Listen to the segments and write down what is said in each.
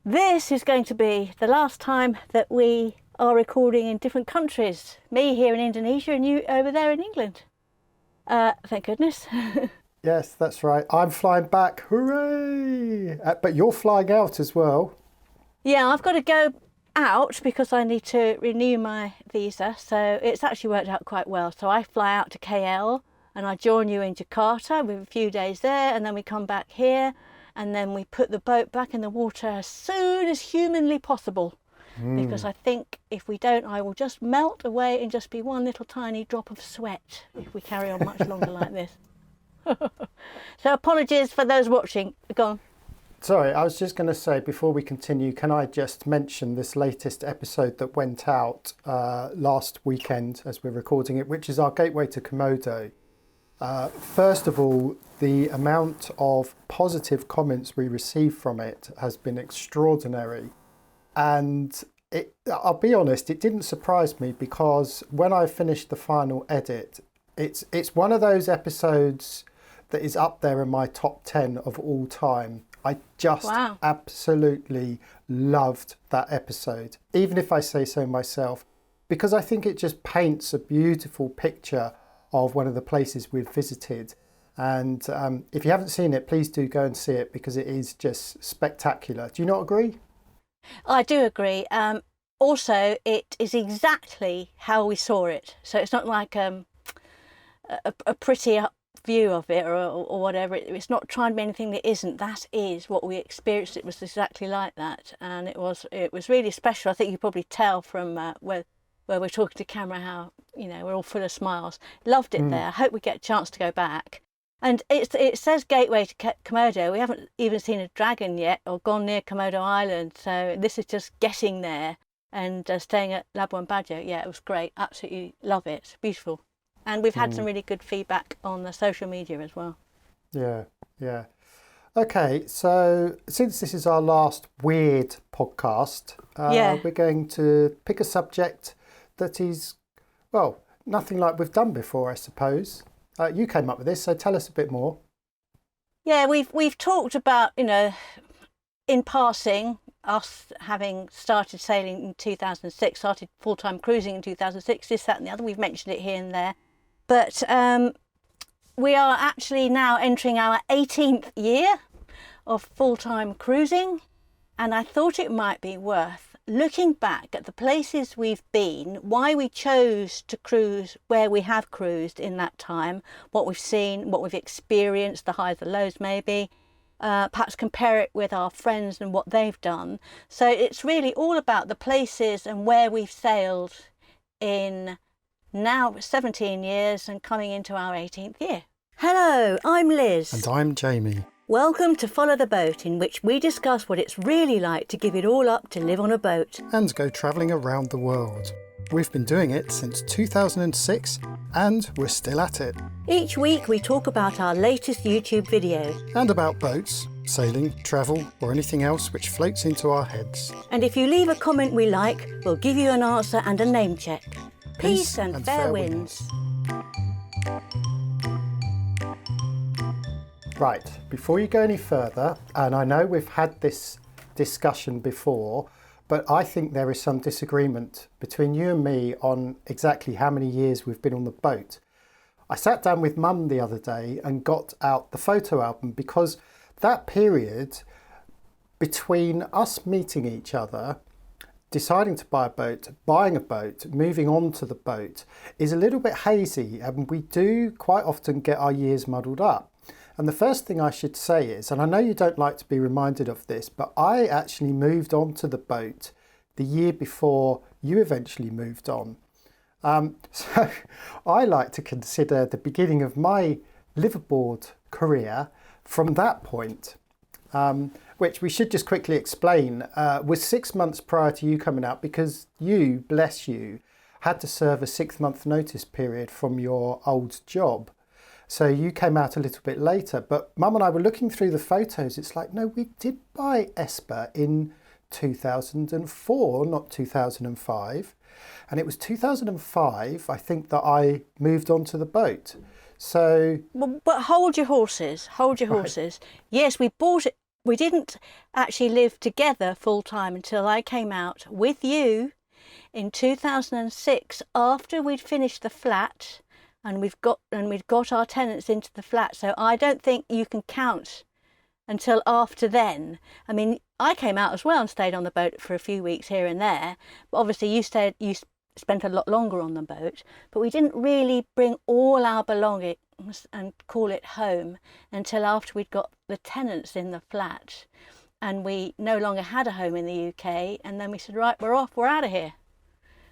This is going to be the last time that we are recording in different countries. Me here in Indonesia and you over there in England. Thank goodness. Yes, that's right. I'm flying back. Hooray! But you're flying out as well. Yeah, I've got to go out because I need to renew my visa. So it's actually worked out quite well. So I fly out to KL and I join you in Jakarta with a few days there, and then we come back here and then we put the boat back in the water as soon as humanly possible. Because I think if we don't, I will just melt away and just be one little tiny drop of sweat if we carry on much longer like this. So apologies for those watching. Go on. Sorry, I was just going to say, before we continue, can I just mention this latest episode that went out last weekend as we're recording it, which is our gateway to Komodo. First of all, the amount of positive comments we received from it has been extraordinary. And I'll be honest, it didn't surprise me, because when I finished the final edit, it's one of those episodes that is up there in my top 10 of all time. I just absolutely loved that episode, even if I say so myself, because I think it just paints a beautiful picture of one of the places we've visited. And if you haven't seen it, please do go and see it, because it is just spectacular. Do you not agree? I do agree. Also, it is exactly how we saw it. So it's not like a pretty view of it or whatever. It's not trying to be anything that isn't. That is what we experienced. It was exactly like that, and it was really special. I think you probably tell from where we're talking to camera how we're all full of smiles. Loved it there. I hope we get a chance to go back. And it says gateway to Komodo. We haven't even seen a dragon yet or gone near Komodo Island. So this is just getting there and staying at Labuan Bajo. Yeah, it was great. Absolutely love it. It's beautiful. And we've had some really good feedback on the social media as well. Yeah. Okay, so since this is our last weird podcast, we're going to pick a subject that is, well, nothing like we've done before, I suppose. You came up with this, so tell us a bit more. Yeah, we've talked about, in passing, us having started sailing in 2006, started full-time cruising in 2006, this, that and the other. We've mentioned it here and there. But we are actually now entering our 18th year of full-time cruising. And I thought it might be worth looking back at the places we've been, why we chose to cruise where we have cruised in that time, what we've seen, what we've experienced, the highs, the lows maybe, perhaps compare it with our friends and what they've done. So it's really all about the places and where we've sailed in now 17 years and coming into our 18th year. Hello, I'm Liz. And I'm Jamie. Welcome to Follow the Boat, in which we discuss what it's really like to give it all up to live on a boat. And go travelling around the world. We've been doing it since 2006 and we're still at it. Each week we talk about our latest YouTube videos. And about boats, sailing, travel or anything else which floats into our heads. And if you leave a comment we like, we'll give you an answer and a name check. Peace and fair winds. Right, before you go any further, and I know we've had this discussion before, but I think there is some disagreement between you and me on exactly how many years we've been on the boat. I sat down with Mum the other day and got out the photo album, because that period between us meeting each other, deciding to buy a boat, buying a boat, moving on to the boat is a little bit hazy, and we do quite often get our years muddled up. And the first thing I should say is, and I know you don't like to be reminded of this, but I actually moved on to the boat the year before you eventually moved on. So I like to consider the beginning of my liveaboard career from that point, which we should just quickly explain, was 6 months prior to you coming out, because you, bless you, had to serve a 6-month notice period from your old job. So you came out a little bit later, but Mum and I were looking through the photos. It's like, no, we did buy Esper in 2004, not 2005. And it was 2005, I think, that I moved on to the boat. So... But hold your horses, hold your horses. Yes, we bought it we didn't actually live together full time until I came out with you in 2006, after we'd finished the flat and we'd got our tenants into the flat. So I don't think you can count until after then. I mean, I came out as well and stayed on the boat for a few weeks here and there, but obviously you spent a lot longer on the boat. But we didn't really bring all our belongings and call it home until after we'd got the tenants in the flat and we no longer had a home in the UK. And then we said, right, we're off, we're out of here.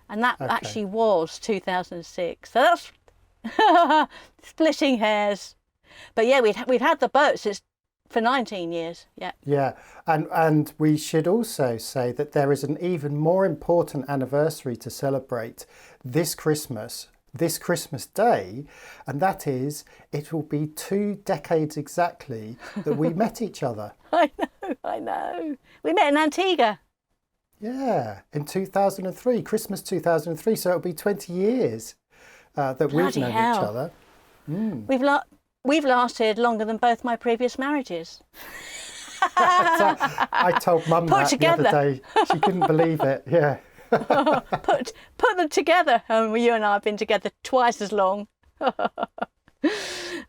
And that actually was 2006. So that's splitting hairs. But yeah, we've had the boat for 19 years. Yeah. Yeah. And we should also say that there is an even more important anniversary to celebrate this Christmas Day, and that is, it will be 2 decades exactly that we met each other. I know. We met in Antigua. Yeah, in 2003, Christmas 2003. So it'll be 20 years that we've known each other. Mm. We've lasted longer than both my previous marriages. I told Mum that together. The other day. She couldn't believe it. Yeah. Put them together. You and I have been together twice as long.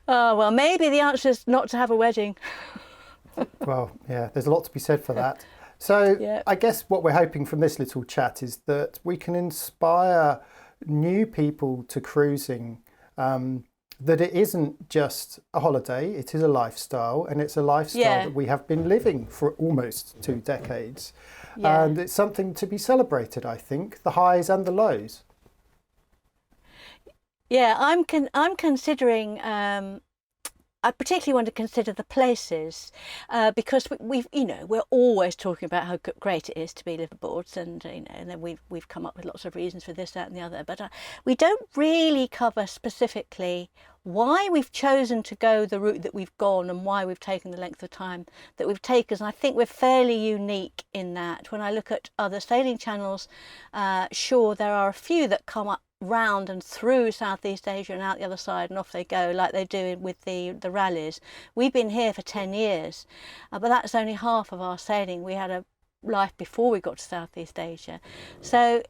Well, maybe the answer is not to have a wedding. Well, yeah, there's a lot to be said for that. So yeah. I guess what we're hoping from this little chat is that we can inspire new people to cruising, that it isn't just a holiday, it is a lifestyle, and it's a lifestyle that we have been living for almost 2 decades. Yeah. And it's something to be celebrated, I think, the highs and the lows. Yeah, I'm considering, I particularly want to consider the places, because we're always talking about how great it is to be liveaboards, and and then we've come up with lots of reasons for this, that, and the other. But we don't really cover specifically why we've chosen to go the route that we've gone and why we've taken the length of time that we've taken. And I think we're fairly unique in that. When I look at other sailing channels, sure, there are a few that come up round and through Southeast Asia and out the other side and off they go, like they do with the rallies. We've been here for 10 years, but that's only half of our sailing. We had a life before we got to Southeast Asia. So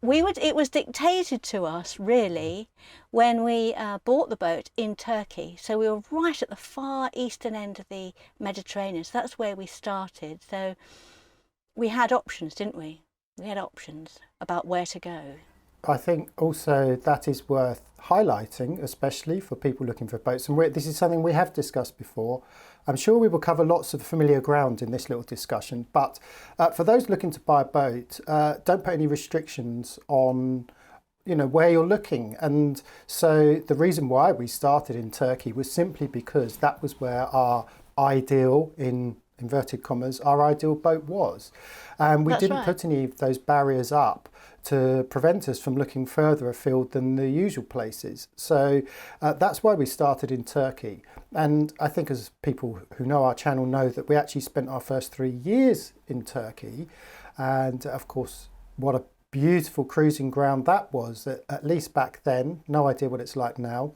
it was dictated to us really when we bought the boat in Turkey. So we were right at the far eastern end of the Mediterranean. So that's where we started. So we had options, didn't we? We had options about where to go. I think also that is worth highlighting, especially for people looking for boats. And this is something we have discussed before. I'm sure we will cover lots of familiar ground in this little discussion. But for those looking to buy a boat, don't put any restrictions on where you're looking. And so the reason why we started in Turkey was simply because that was where our ideal, in inverted commas, our ideal boat was. And we didn't put any of those barriers up to prevent us from looking further afield than the usual places. So that's why we started in Turkey. And I think, as people who know our channel know, that we actually spent our first 3 years in Turkey. And of course, what a beautiful cruising ground that was, at least back then. No idea what it's like now.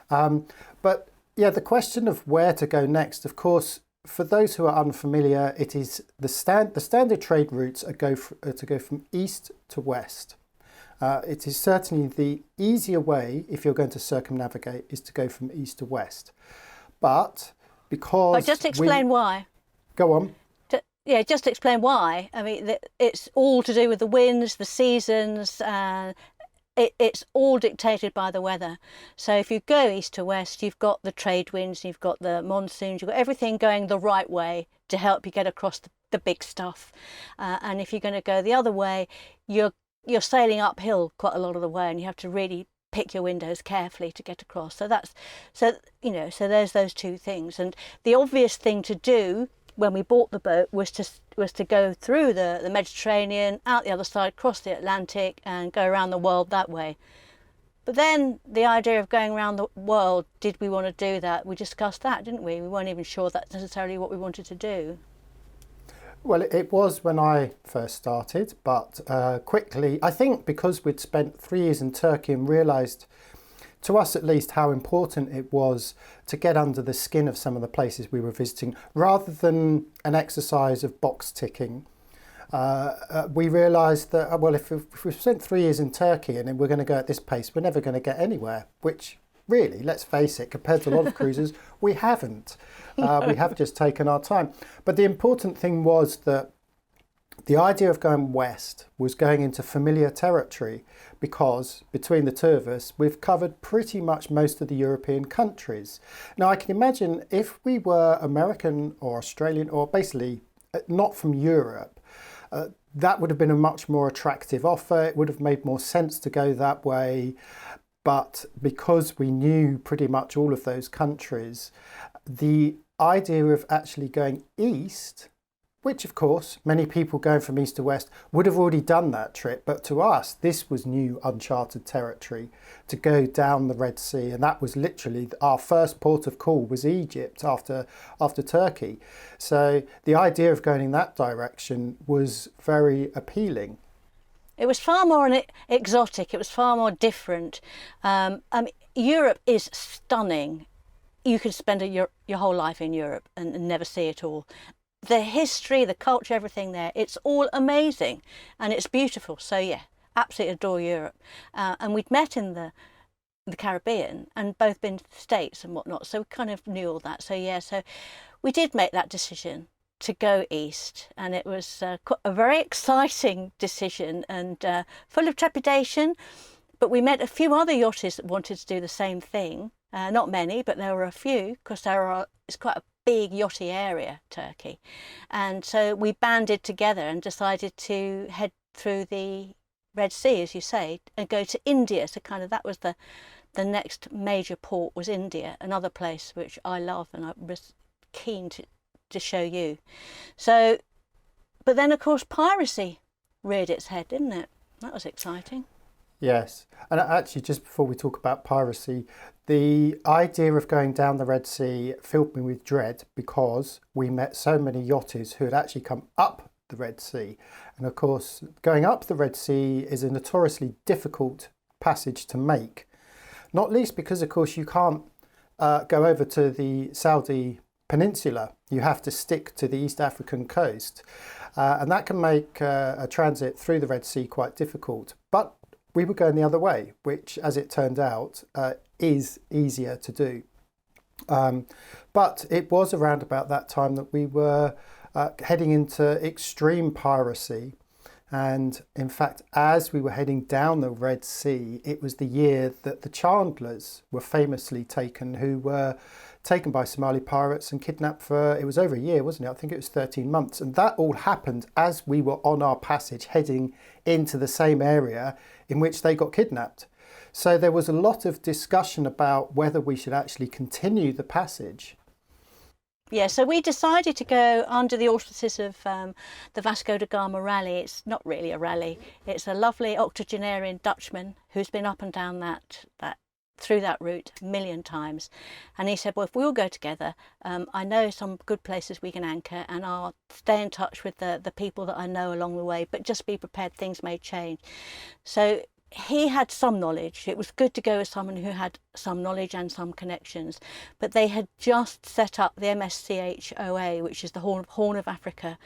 But yeah, the question of where to go next, of course, for those who are unfamiliar, it is the standard trade routes to go from east to west. It is certainly the easier way, if you're going to circumnavigate, is to go from east to west. But just explain why. Go on. Just explain why. I mean, it's all to do with the winds, the seasons. It's all dictated by the weather. So if you go east to west, you've got the trade winds, you've got the monsoons, you've got everything going the right way to help you get across the big stuff. And if you're going to go the other way, you're sailing uphill quite a lot of the way, and you have to really pick your windows carefully to get across. So there's those two things. And the obvious thing to do when we bought the boat was to go through the Mediterranean, out the other side, cross the Atlantic, and go around the world that way. But then the idea of going around the world, did we want to do that? We discussed that, didn't we? We weren't even sure that's necessarily what we wanted to do. Well, it was when I first started, but quickly, I think because we'd spent 3 years in Turkey and realised to us at least, how important it was to get under the skin of some of the places we were visiting, rather than an exercise of box ticking. We realised that, well, if we've spent 3 years in Turkey and then we're going to go at this pace, we're never going to get anywhere, which really, let's face it, compared to a lot of cruisers, we haven't. We have just taken our time. But the important thing was that the idea of going west was going into familiar territory, because between the two of us, we've covered pretty much most of the European countries. Now, I can imagine if we were American or Australian, or basically not from Europe, that would have been a much more attractive offer. It would have made more sense to go that way. But because we knew pretty much all of those countries, the idea of actually going east, which of course many people going from east to west would have already done that trip, but to us this was new uncharted territory, to go down the Red Sea. And that was literally our first port of call, was Egypt after Turkey. So the idea of going in that direction was very appealing. It was far more exotic, it was far more different. Europe is stunning. You could spend your whole life in Europe and never see it all. The history, the culture, everything there, it's all amazing and it's beautiful. So yeah, absolutely adore Europe. And we'd met in the Caribbean and both been to the States and whatnot, so we kind of knew all that. So yeah, so we did make that decision to go east, and it was a very exciting decision and full of trepidation. But we met a few other yachties that wanted to do the same thing. Not many, but there were a few, because it's quite a big yachty area, Turkey. And so we banded together and decided to head through the Red Sea, as you say, and go to India. So kind of that was the next major port, was India, another place which I love and I was keen to show you. So, but then of course piracy reared its head, didn't it? That was exciting. Yes, and actually just before we talk about piracy, the idea of going down the Red Sea filled me with dread, because we met so many yachties who had actually come up the Red Sea. And of course, going up the Red Sea is a notoriously difficult passage to make, not least because of course you can't go over to the Saudi Peninsula. You have to stick to the East African coast, and that can make a transit through the Red Sea quite difficult. But we were going the other way, which, as it turned out, is easier to do. But it was around about that time that we were heading into extreme piracy. And in fact, as we were heading down the Red Sea, it was the year that the Chandlers were famously taken, who were taken by Somali pirates and kidnapped for, it was over a year, wasn't it? I think it was 13 months. And that all happened as we were on our passage heading into the same area in which they got kidnapped. So there was a lot of discussion about whether we should actually continue the passage. Yeah, so we decided to go under the auspices of the Vasco da Gama rally. It's not really a rally. It's a lovely octogenarian Dutchman who's been up and down through that route a million times. And he said, well, if we all go together, I know some good places we can anchor, and I'll stay in touch with the people that I know along the way, but just be prepared, things may change. So he had some knowledge. It was good to go with someone who had some knowledge and some connections, but they had just set up the MSCHOA, which is the Horn of Africa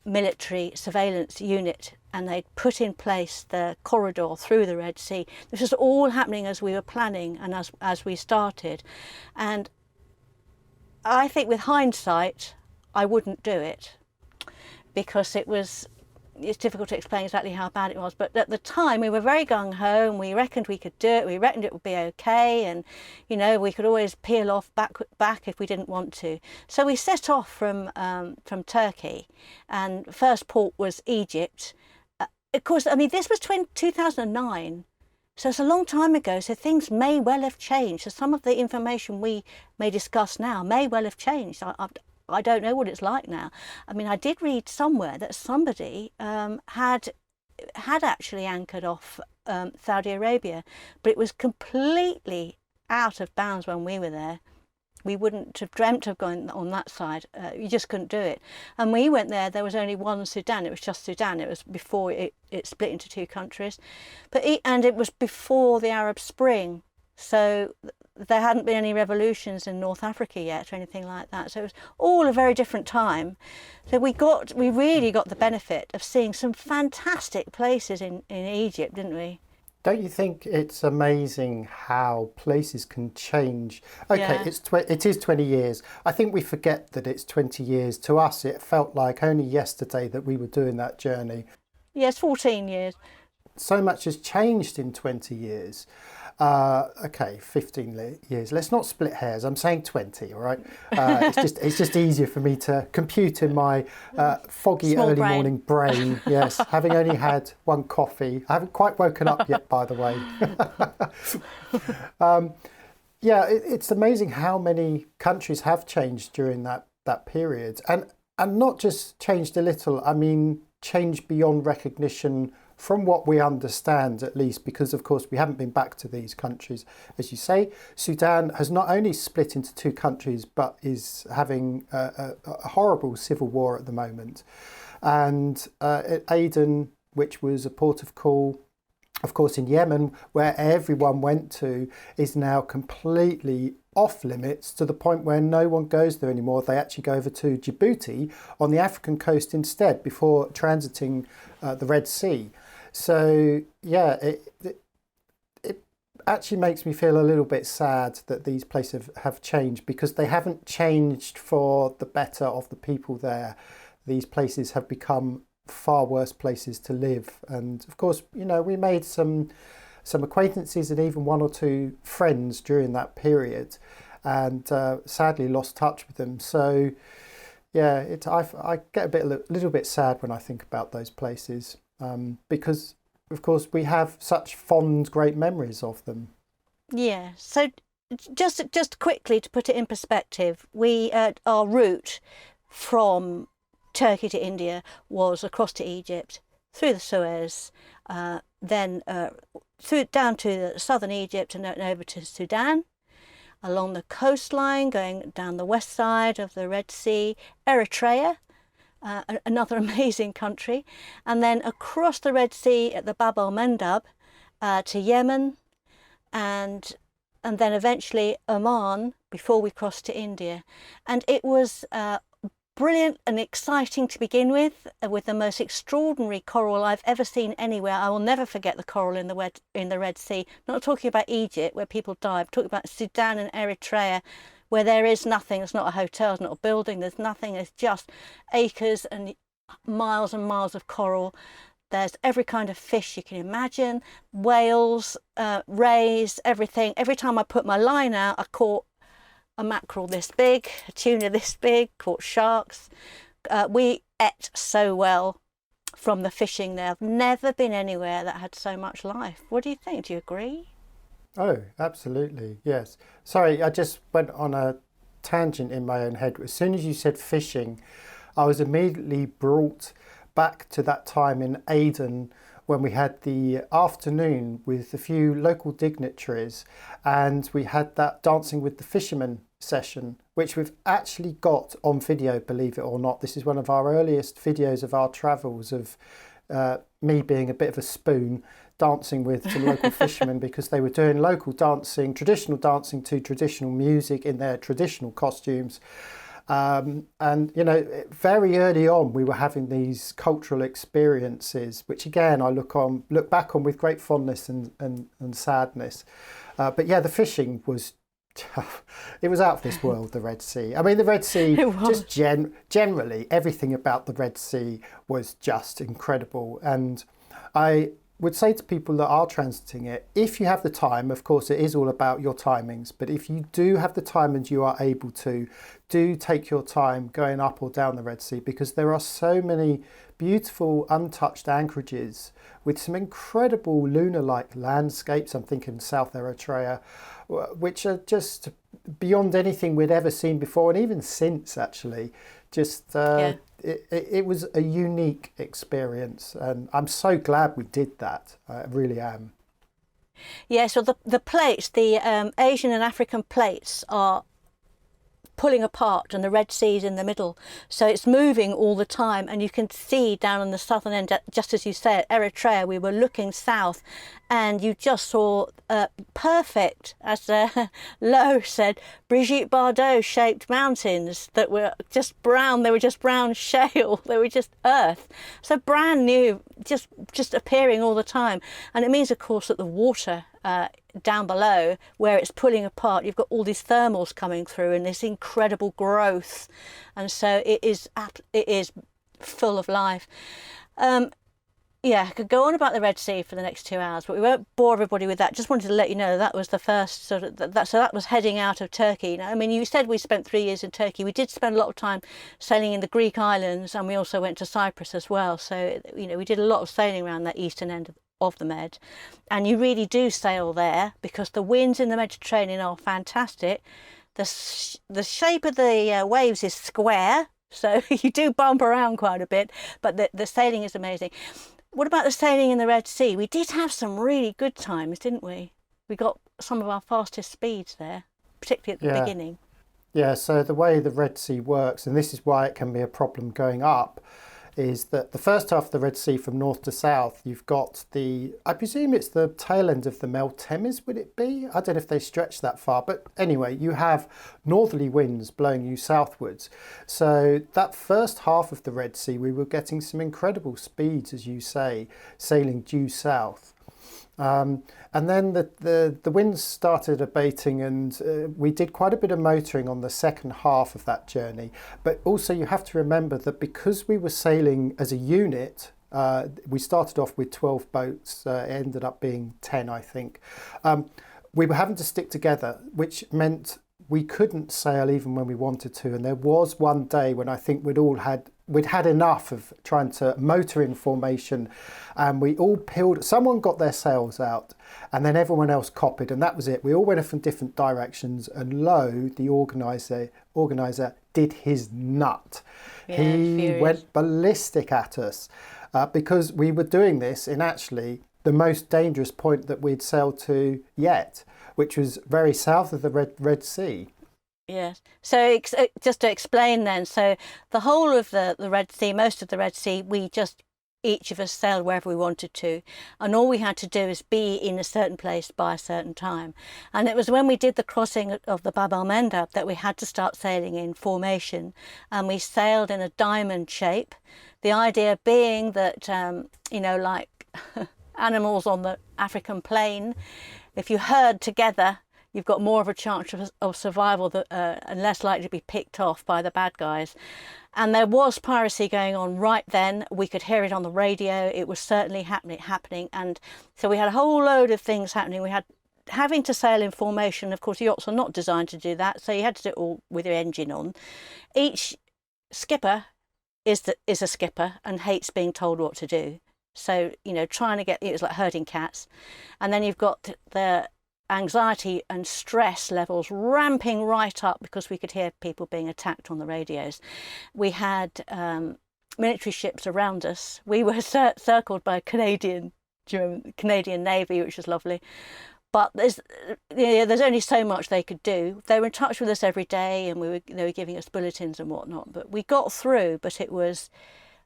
military surveillance unit, and they'd put in place the corridor through the Red Sea. This was all happening as we were planning and as we started. And I think with hindsight, I wouldn't do it, because it's difficult to explain exactly how bad it was, but at the time we were very gung-ho and we reckoned we could do it. We reckoned it would be okay, and you know, we could always peel off back if we didn't want to. So we set off from Turkey, and first port was Egypt. Of course, I mean, this was 2009, so it's a long time ago, so things may well have changed. So some of the information we may discuss now may well have changed. I don't know what it's like now. I mean, I did read somewhere that somebody had actually anchored off Saudi Arabia, but it was completely out of bounds when we were there. We wouldn't have dreamt of going on that side. You just couldn't do it. And we went there was only one Sudan. It was just Sudan. It was before it split into two countries. And it was before the Arab Spring. So there hadn't been any revolutions in North Africa yet or anything like that. So it was all a very different time. So we really got the benefit of seeing some fantastic places in Egypt, didn't we? Don't you think it's amazing how places can change? Okay, Yeah. it is 20 years. I think we forget that it's 20 years. To us, it felt like only yesterday that we were doing that journey. Yes, 14 years. So much has changed in 20 years. Okay, 15 years. Let's not split hairs. I'm saying 20, all right? It's just easier for me to compute in my foggy Small early brain. morning brain. Yes, having only had one coffee. I haven't quite woken up yet, by the way. Yeah, it's amazing how many countries have changed during that period. And not just changed a little, I mean, changed beyond recognition from what we understand, at least, because of course we haven't been back to these countries. As you say, Sudan has not only split into two countries, but is having a horrible civil war at the moment. And Aden, which was a port of call, of course, in Yemen, where everyone went to, is now completely off limits to the point where no one goes there anymore. They actually go over to Djibouti on the African coast instead before transiting the Red Sea. So, yeah, it actually makes me feel a little bit sad that these places have changed, because they haven't changed for the better of the people there. These places have become far worse places to live. And of course, you know, we made some acquaintances and even one or two friends during that period, and sadly lost touch with them. So yeah, I get a little bit sad when I think about those places, because of course we have such fond, great memories of them. Yeah. So just quickly to put it in perspective, our route from Turkey to India was across to Egypt, through the Suez, then down to southern Egypt and over to Sudan, along the coastline, going down the west side of the Red Sea, Eritrea, another amazing country, and then across the Red Sea at the Bab el-Mandab to Yemen, and then eventually Oman before we crossed to India. And it was brilliant and exciting to begin with the most extraordinary coral I've ever seen anywhere. I will never forget the coral in the Red Sea. Not talking about Egypt, where people die. I'm talking about Sudan and Eritrea, where there is nothing. It's not a hotel, it's not a building, there's nothing. It's just acres and miles of coral. There's every kind of fish you can imagine, whales, rays, everything. Every time I put my line out, I caught a mackerel this big, a tuna this big, caught sharks. We ate so well from the fishing there. I've never been anywhere that had so much life. What do you think? Do you agree? Oh, absolutely, yes. Sorry, I just went on a tangent in my own head. As soon as you said fishing, I was immediately brought back to that time in Aden when we had the afternoon with a few local dignitaries, and we had that Dancing with the Fishermen session, which we've actually got on video, believe it or not. This is one of our earliest videos of our travels, of me being a bit of a spoon, dancing with some local fishermen, because they were doing local dancing, traditional dancing to traditional music in their traditional costumes. And you know, very early on we were having these cultural experiences, which again I look back on with great fondness and sadness. But yeah, the fishing was it was out of this world, the Red Sea. I mean, the Red Sea, just generally everything about the Red Sea was just incredible. And I would say to people that are transiting it, if you have the time, of course it is all about your timings, but if you do have the time and you are able to, do take your time going up or down the Red Sea, because there are so many beautiful untouched anchorages with some incredible lunar-like landscapes. I'm thinking South Eritrea, which are just beyond anything we'd ever seen before, and even since actually. Just it was a unique experience, and I'm so glad we did that. I really am. Yeah, so the plates, the Asian and African plates are pulling apart, and the Red Sea's in the middle, so it's moving all the time. And you can see down on the southern end, just as you said, Eritrea, we were looking south, and you just saw perfect, as Lowe said, Brigitte Bardot shaped mountains that were just brown. They were just brown shale. They were just earth. So brand new, just appearing all the time. And it means, of course, that the water down below, where it's pulling apart, you've got all these thermals coming through and this incredible growth. And so it is full of life. Yeah, I could go on about the Red Sea for the next 2 hours, but we won't bore everybody with that. Just wanted to let you know that was the first sort of so that was heading out of Turkey. Now, I mean, you said we spent 3 years in Turkey. We did spend a lot of time sailing in the Greek islands, and we also went to Cyprus as well. So, you know, we did a lot of sailing around that eastern end of the Med, and you really do sail there because the winds in the Mediterranean are fantastic. The shape of the waves is square, so you do bump around quite a bit, but the sailing is amazing. What about the sailing in the Red Sea? We did have some really good times, didn't we? We got some of our fastest speeds there, particularly at the beginning. Yeah, so the way the Red Sea works, and this is why it can be a problem going up, is that the first half of the Red Sea from north to south, you've got I presume it's the tail end of the Meltemis, would it be? I don't know if they stretch that far, but anyway, you have northerly winds blowing you southwards. So that first half of the Red Sea, we were getting some incredible speeds, as you say, sailing due south. And then the winds started abating, and we did quite a bit of motoring on the second half of that journey. But also you have to remember that because we were sailing as a unit, we started off with 12 boats, it ended up being 10, I think. We were having to stick together, which meant we couldn't sail even when we wanted to. And there was one day when I think we'd had enough of trying to motor in formation, and we all peeled. Someone got their sails out, and then everyone else copied, and that was it. We all went from different directions, and Lowe, the organizer, did his nut. Yeah, he furious. went ballistic at us because we were doing this in actually the most dangerous point that we'd sailed to yet, which was very south of the Red Sea. Yes. So just to explain then, so the whole of the Red Sea, most of the Red Sea, each of us sailed wherever we wanted to, and all we had to do is be in a certain place by a certain time. And it was when we did the crossing of the Bab el-Mandab that we had to start sailing in formation, and we sailed in a diamond shape. The idea being that, you know, like animals on the African plain, if you herd together, you've got more of a chance of survival and less likely to be picked off by the bad guys. And there was piracy going on right then. We could hear it on the radio. It was certainly happening. And so we had a whole load of things happening. We had having to sail in formation. Of course, yachts are not designed to do that, so you had to do it all with your engine on. Each skipper is a skipper and hates being told what to do. So, you know, it was like herding cats. And then you've got the anxiety and stress levels ramping right up because we could hear people being attacked on the radios. We had military ships around us. We were circled by Canadian Navy, which was lovely. But there's only so much they could do. They were in touch with us every day, and they were giving us bulletins and whatnot. But we got through. But it was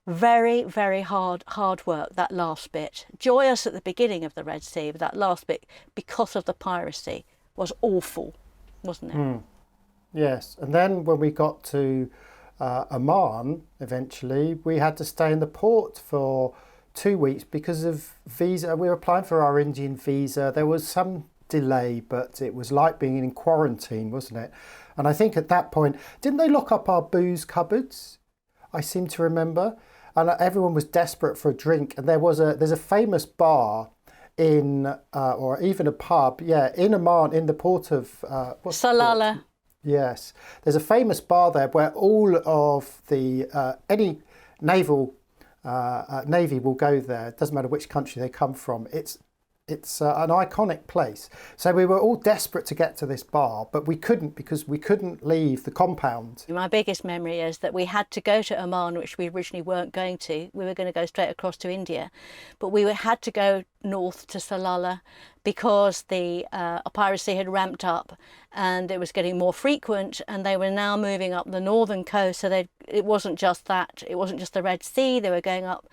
very, very hard work, that last bit. Joyous at the beginning of the Red Sea, but that last bit, because of the piracy, was awful, wasn't it? Yes, and then when we got to Oman, eventually, we had to stay in the port for 2 weeks because of visa. We were applying for our Indian visa. There was some delay, but it was like being in quarantine, wasn't it? And I think at that point, didn't they lock up our booze cupboards? I seem to remember. And everyone was desperate for a drink. And there's a famous bar or even a pub, in Oman, in the port of Salalah. Yes, there's a famous bar there where all of the any navy will go there. It doesn't matter which country they come from. It's an iconic place. So we were all desperate to get to this bar, but we couldn't because we couldn't leave the compound. My biggest memory is that we had to go to Oman, which we originally weren't going to. We were going to go straight across to India, but we had to go north to Salalah because the piracy had ramped up and it was getting more frequent, and they were now moving up the northern coast. So it wasn't just that, it wasn't just the Red Sea, they were going up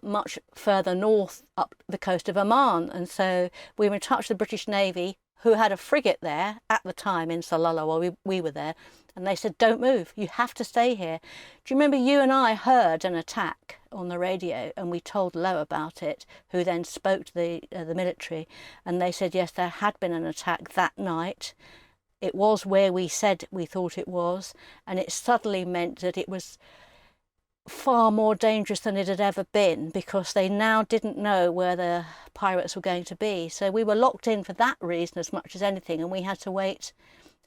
much further north up the coast of Oman. And so we were in touch with the British Navy, who had a frigate there at the time in Salalah while we were there, and they said, don't move, you have to stay here. Do you remember you and I heard an attack on the radio, and we told Lowe about it, who then spoke to the military, and they said yes, there had been an attack that night. It was where we said we thought it was, and it suddenly meant that it was far more dangerous than it had ever been, because they now didn't know where the pirates were going to be. So we were locked in for that reason as much as anything, and we had to wait,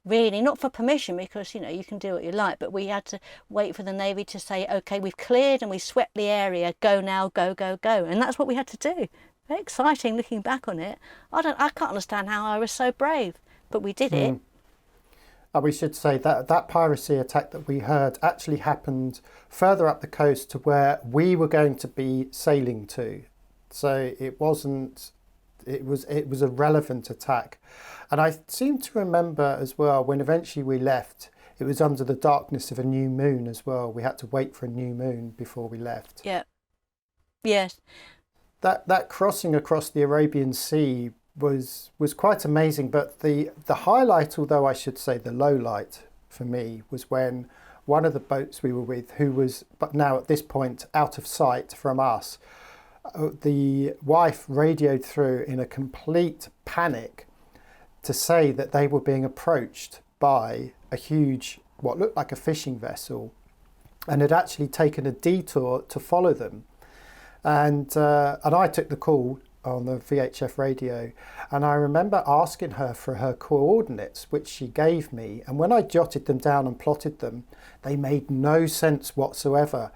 really, not for permission, because you can do what you like, but we had to wait for the Navy to say, okay, we've cleared and we swept the area, go now, go, go, go. And that's what we had to do. Very exciting looking back on it. I can't understand how I was so brave, but we did it. We should say that that piracy attack that we heard actually happened further up the coast to where we were going to be sailing to. So it was a relevant attack. And I seem to remember as well, when eventually we left, it was under the darkness of a new moon as well. We had to wait for a new moon before we left. Yeah. Yes. That crossing across the Arabian Sea was quite amazing, but the highlight, although I should say the low light for me, was when one of the boats we were with, who was but now at this point out of sight from us, the wife radioed through in a complete panic to say that they were being approached by a huge, what looked like a fishing vessel, and had actually taken a detour to follow them. And I took the call on the VHF radio, and I remember asking her for her coordinates, which she gave me, and when I jotted them down and plotted them, they made no sense whatsoever.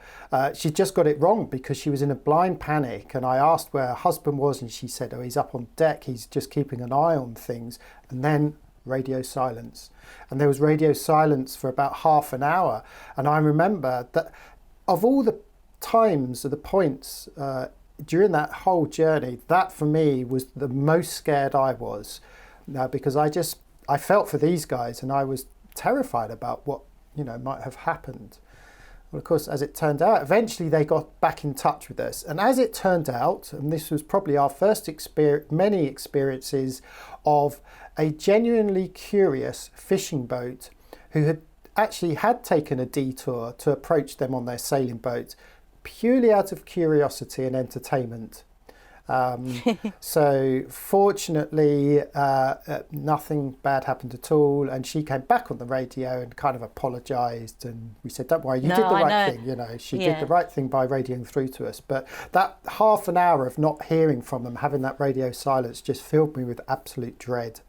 She just got it wrong because she was in a blind panic, and I asked where her husband was, and she said, oh, he's up on deck, he's just keeping an eye on things. And then radio silence, and there was radio silence for about half an hour. And I remember that of all the times or the points during that whole journey, that for me was the most scared I was, because I felt for these guys, and I was terrified about what might have happened. Well, of course, as it turned out, eventually they got back in touch with us, and as it turned out, and this was probably our first many experiences of a genuinely curious fishing boat who had taken a detour to approach them on their sailing boat, purely out of curiosity and entertainment. So fortunately, nothing bad happened at all, and she came back on the radio and kind of apologised, and we said, don't worry, you did the right thing. She did the right thing by radioing through to us. But that half an hour of not hearing from them, having that radio silence, just filled me with absolute dread.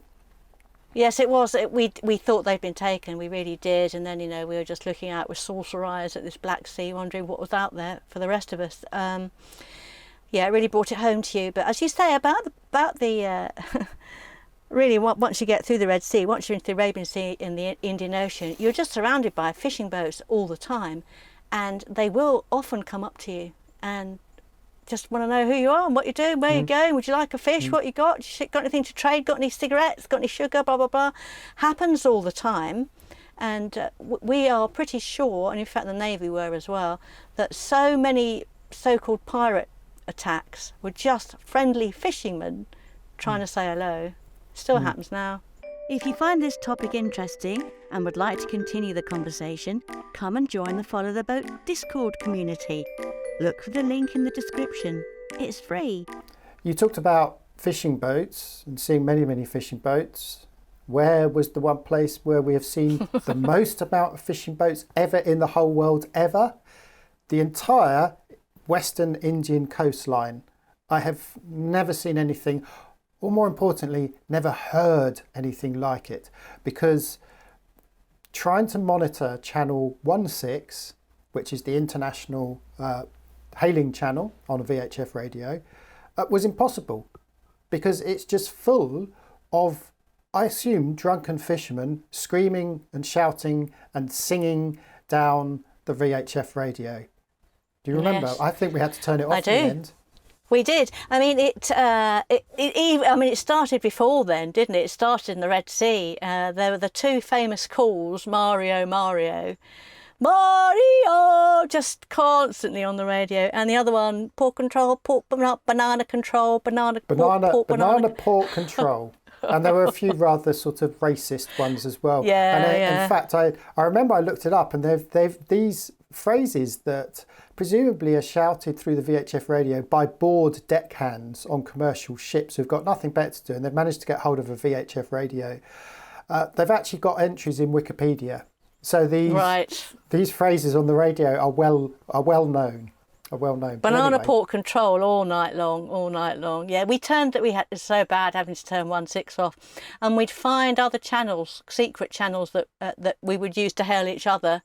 Yes, it was. We thought they'd been taken. We really did. And then, we were just looking out with saucer eyes at this Black Sea, wondering what was out there for the rest of us. Yeah, it really brought it home to you. But as you say about the really, once you get through the Red Sea, once you're into the Arabian Sea and the Indian Ocean, you're just surrounded by fishing boats all the time, and they will often come up to you and just want to know who you are and what you're doing, where you're going, would you like a fish, what you got anything to trade, got any cigarettes, got any sugar, blah, blah, blah. Happens all the time. And we are pretty sure, and in fact the Navy were as well, that so many so-called pirate attacks were just friendly fishermen trying to say hello. Still happens now. If you find this topic interesting and would like to continue the conversation, come and join the Follow the Boat Discord community. Look for the link in the description. It's free. You talked about fishing boats and seeing many, many fishing boats. Where was the one place where we have seen the most amount of fishing boats ever in the whole world ever? The entire Western Indian coastline. I have never seen anything, or more importantly, never heard anything like it, because trying to monitor channel 16, which is the international hailing channel on a VHF radio, was impossible, because it's just full of, I assume, drunken fishermen screaming and shouting and singing down the VHF radio. Do you remember? Yes. I think we had to turn it off I in the do. end. We did. I mean, it started before then, didn't it? It started in the Red Sea. There were the two famous calls, Mario, Mario, Mario, just constantly on the radio, and the other one, pork control, banana control, banana pork control. And there were a few rather sort of racist ones as well. Yeah, and yeah. In fact, I remember I looked it up, and they've these phrases that presumably are shouted through the VHF radio by bored deckhands on commercial ships who've got nothing better to do, and they've managed to get hold of a VHF radio. They've actually got entries in Wikipedia. So these phrases on the radio are well known. Banana anyway. pork control all night long. Yeah, we had so bad having to turn 1/6 off, and we'd find other channels, secret channels that we would use to hail each other,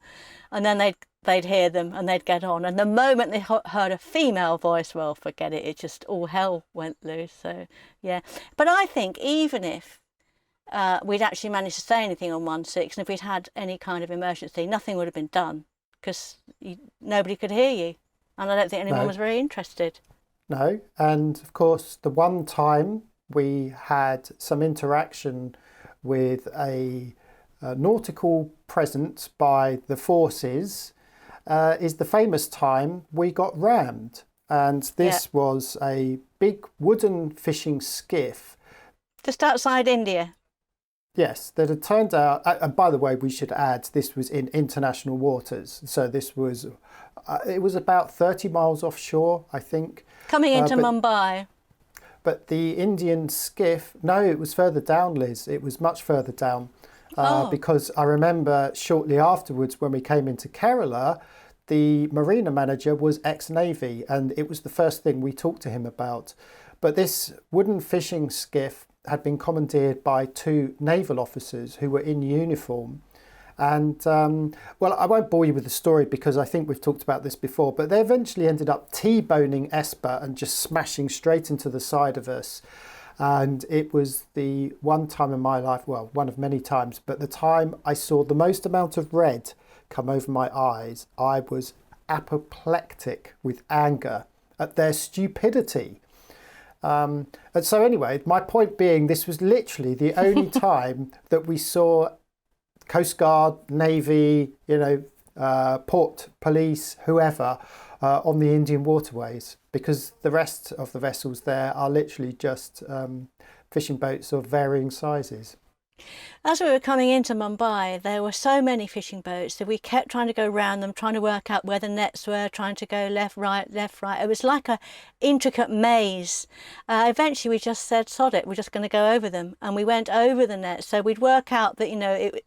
and then they'd hear them and they'd get on. And the moment they heard a female voice, well, forget it. It just all hell went loose. So yeah, but I think even if we'd actually managed to say anything on 1/6, and if we'd had any kind of emergency, nothing would have been done because nobody could hear you. And I don't think anyone was very interested. No, and of course, the one time we had some interaction with a nautical presence by the forces is the famous time we got rammed. And this was a big wooden fishing skiff. Just outside India. Yes, that had turned out, and by the way, we should add, this was in international waters. So this was, it was about 30 miles offshore, I think. Coming into Mumbai. But the Indian skiff, no, it was further down, Liz. It was much further down. Because I remember shortly afterwards when we came into Kerala, the marina manager was ex-Navy, and it was the first thing we talked to him about. But this wooden fishing skiff had been commandeered by two naval officers who were in uniform. And, well, I won't bore you with the story because I think we've talked about this before, but they eventually ended up T-boning Esper and just smashing straight into the side of us. And it was the one time in my life, well, one of many times, but the time I saw the most amount of red come over my eyes. I was apoplectic with anger at their stupidity. And so anyway, my point being, this was literally the only time that we saw Coast Guard, Navy, port police, whoever, on the Indian waterways, because the rest of the vessels there are literally just fishing boats of varying sizes. As we were coming into Mumbai, there were so many fishing boats that we kept trying to go round them, trying to work out where the nets were, trying to go left, right. It was like an intricate maze. Eventually we just said, sod it, we're just going to go over them. And we went over the nets. So we'd work out that,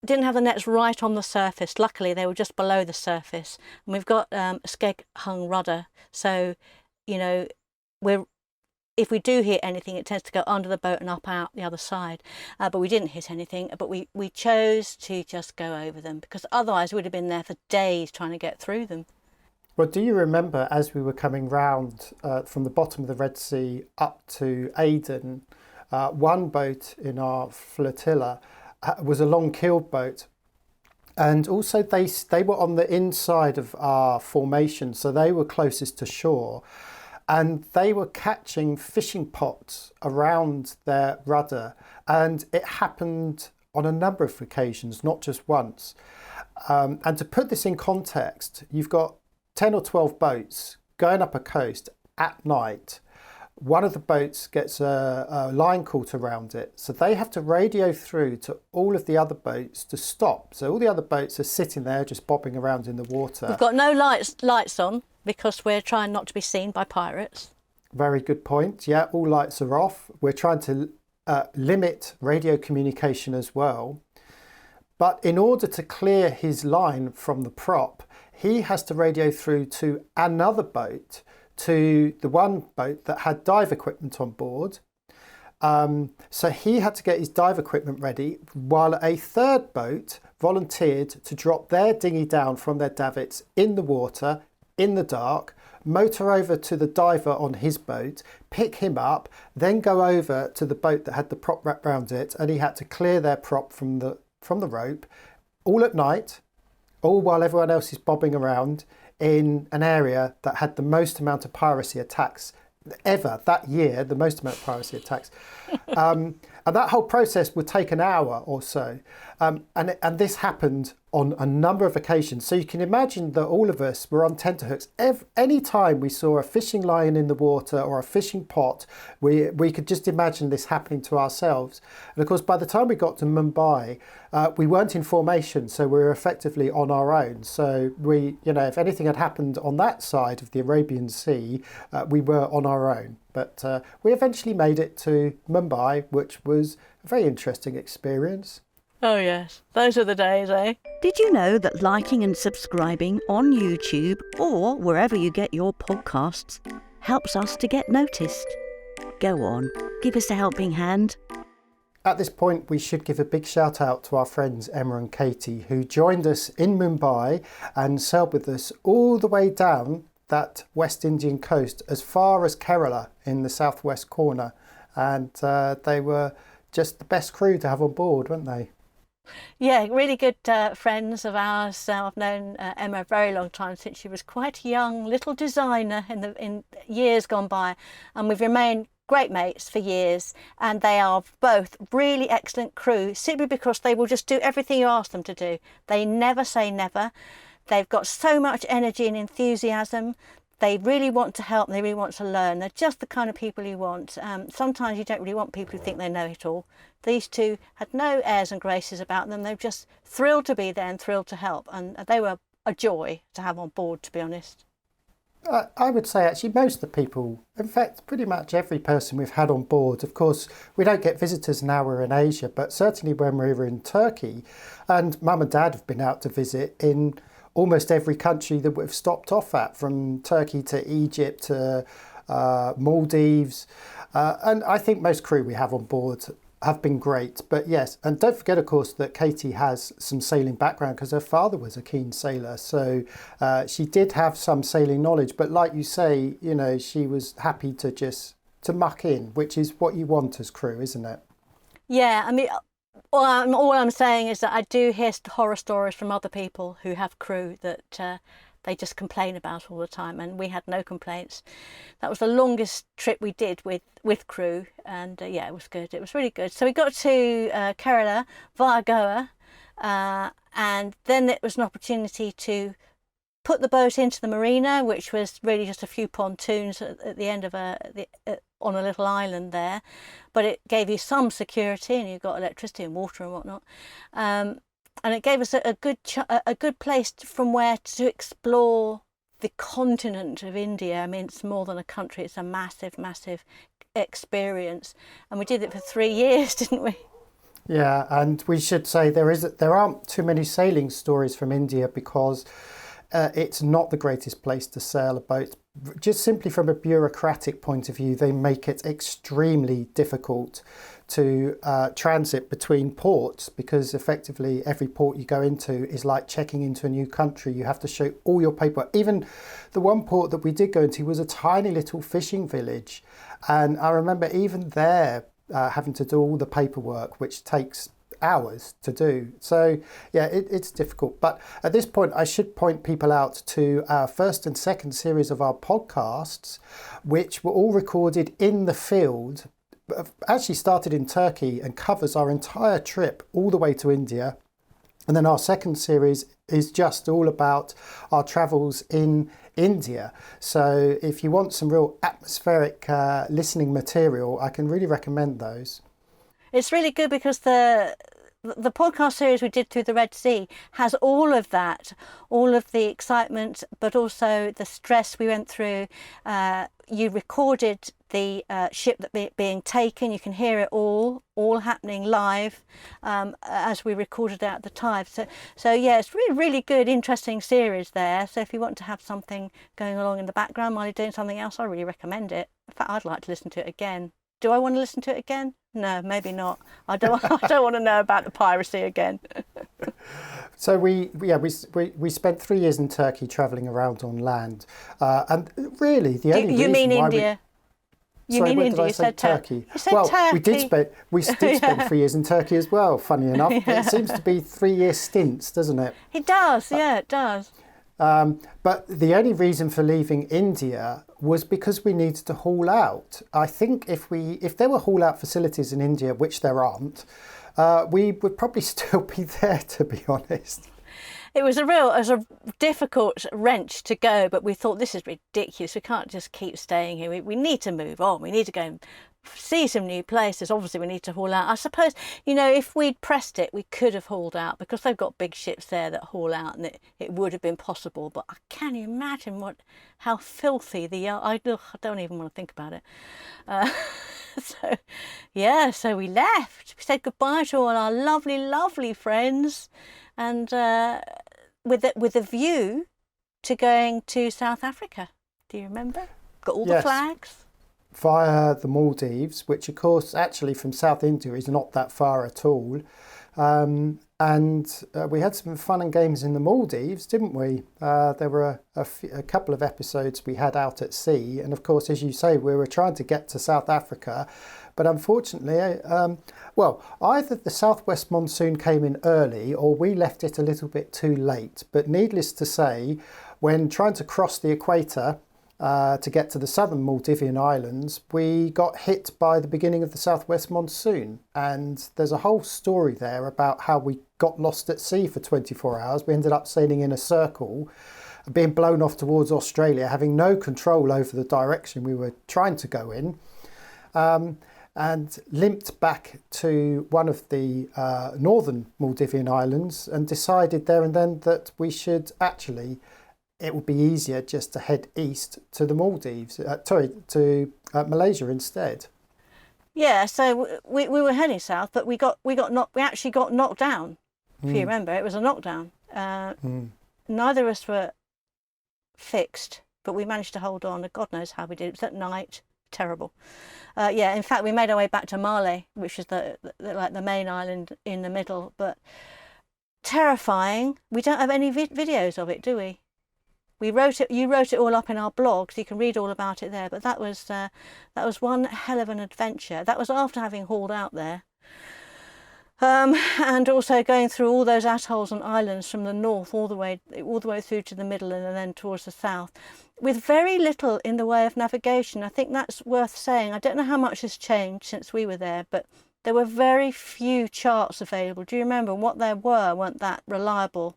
didn't have the nets right on the surface. Luckily, they were just below the surface. And we've got a skeg-hung rudder. So, if we do hit anything, it tends to go under the boat and up out the other side. But we didn't hit anything, but we chose to just go over them because otherwise we'd have been there for days trying to get through them. Well, do you remember as we were coming round from the bottom of the Red Sea up to Aden, one boat in our flotilla was a long-keeled boat. And also they were on the inside of our formation, so they were closest to shore. And they were catching fishing pots around their rudder. And it happened on a number of occasions, not just once. And to put this in context, you've got 10 or 12 boats going up a coast at night. One of the boats gets a line caught around it. So they have to radio through to all of the other boats to stop. So all the other boats are sitting there just bobbing around in the water. We've got no lights on because we're trying not to be seen by pirates. Very good point. Yeah, all lights are off. We're trying to limit radio communication as well. But in order to clear his line from the prop, he has to radio through to another boat, to the one boat that had dive equipment on board. So he had to get his dive equipment ready while a third boat volunteered to drop their dinghy down from their davits in the water, in the dark, motor over to the diver on his boat, pick him up, then go over to the boat that had the prop wrapped around it, and he had to clear their prop from the rope, all at night, all while everyone else is bobbing around in an area that had the most amount of piracy attacks ever that year, the most amount of piracy attacks. And that whole process would take an hour or so. And this happened on a number of occasions. So you can imagine that all of us were on tenterhooks. Any time we saw a fishing line in the water or a fishing pot, we could just imagine this happening to ourselves. And of course, by the time we got to Mumbai, we weren't in formation, so we were effectively on our own. So if anything had happened on that side of the Arabian Sea, we were on our own. But we eventually made it to Mumbai, which was a very interesting experience. Oh yes, those are the days, eh? Did you know that liking and subscribing on YouTube or wherever you get your podcasts helps us to get noticed? Go on, give us a helping hand. At this point, we should give a big shout out to our friends Emma and Katie, who joined us in Mumbai and sailed with us all the way down that West Indian coast as far as Kerala in the southwest corner. And they were just the best crew to have on board, weren't they? Yeah, really good friends of ours. I've known Emma a very long time, since she was quite a young little designer in years gone by, and we've remained great mates for years. And they are both really excellent crew, simply because they will just do everything you ask them to do. They never say never. They've got so much energy and enthusiasm. They really want to help, they really want to learn. They're just the kind of people you want. Sometimes you don't really want people who think they know it all. These two had no airs and graces about them. They're just thrilled to be there and thrilled to help. And they were a joy to have on board, to be honest. I would say actually most of the people, in fact pretty much every person we've had on board, of course we don't get visitors now we're in Asia, but certainly when we were in Turkey, and Mum and Dad have been out to visit in almost every country that we've stopped off at, from Turkey to Egypt to Maldives. And I think most crew we have on board have been great. But yes, and don't forget, of course, that Katie has some sailing background because her father was a keen sailor. So she did have some sailing knowledge. But like you say, she was happy to muck in, which is what you want as crew, isn't it? Yeah, I mean, all I'm saying is that I do hear horror stories from other people who have crew that they just complain about all the time, and we had no complaints. That was the longest trip we did with crew, and yeah, it was good. It was really good. So we got to Kerala via Goa, and then it was an opportunity to put the boat into the marina, which was really just a few pontoons at the end of on a little island there, but it gave you some security, and you got electricity and water and whatnot, and it gave us a good place from where to explore the continent of India. I mean, it's more than a country; it's a massive, massive experience, and we did it for 3 years, didn't we? Yeah, and we should say there aren't too many sailing stories from India because it's not the greatest place to sail a boat. Just simply from a bureaucratic point of view, they make it extremely difficult to transit between ports, because effectively every port you go into is like checking into a new country. You have to show all your paperwork. Even the one port that we did go into was a tiny little fishing village, and I remember even there having to do all the paperwork, which takes hours to do. So yeah, it's difficult. But at this point, I should point people out to our first and second series of our podcasts, which were all recorded in the field, actually started in Turkey and covers our entire trip all the way to India. And then our second series is just all about our travels in India. So if you want some real atmospheric listening material, I can really recommend those. It's really good because the podcast series we did through the Red Sea has all of that, all of the excitement, but also the stress we went through. You recorded the ship that being taken. You can hear it all happening live as we recorded it at the time. So yeah, it's really, really good, interesting series there. So if you want to have something going along in the background while you're doing something else, I really recommend it. In fact, I'd like to listen to it again. Do I want to listen to it again? No, maybe not. I don't want to know about the piracy again. So we spent 3 years in Turkey travelling around on land, and really the only you reason mean why India? You Sorry, mean when India? did I You say said Turkey? You said well, Turkey. we did spend 3 years in Turkey as well. Funny enough, Yeah. It seems to be 3 year stints, doesn't it? It does, yeah, it does. But the only reason for leaving India was because we needed to haul out. I think if there were haul out facilities in India, which there aren't, we would probably still be there, to be honest. It was a difficult wrench to go, but we thought, this is ridiculous. We can't just keep staying here. We need to move on. We need to go and see some new places. Obviously, we need to haul out. I suppose, if we'd pressed it, we could have hauled out, because they've got big ships there that haul out, and it would have been possible. But can you imagine how filthy I don't even want to think about it. So we left. We said goodbye to all our lovely, lovely friends, and with a view to going to South Africa. Do you remember? Got all the flags. Via the Maldives, which of course actually from South India is not that far at all. And we had some fun and games in the Maldives, didn't we? There were a couple of episodes we had out at sea. And of course, as you say, we were trying to get to South Africa. But unfortunately, either the southwest monsoon came in early or we left it a little bit too late. But needless to say, when trying to cross the equator to get to the southern Maldivian islands, we got hit by the beginning of the southwest monsoon. And there's a whole story there about how we got lost at sea for 24 hours. We ended up sailing in a circle, being blown off towards Australia, having no control over the direction we were trying to go in. And limped back to one of the northern Maldivian islands and decided there and then that we should it would be easier just to head east to the Maldives, to Malaysia instead. Yeah, so we were heading south, but we actually got knocked down. If you remember, it was a knockdown. Neither of us were fixed, but we managed to hold on. And God knows how we did. It was at night. Terrible. In fact, we made our way back to Male, which is the main island in the middle, but terrifying. We don't have any videos of it, do we? You wrote it all up in our blog, so you can read all about it there. But that was one hell of an adventure. That was after having hauled out there, and also going through all those atolls and islands from the north all the way through to the middle and then towards the south, with very little in the way of navigation. I think that's worth saying. I don't know how much has changed since we were there, but there were very few charts available. Do you remember? What there weren't that reliable.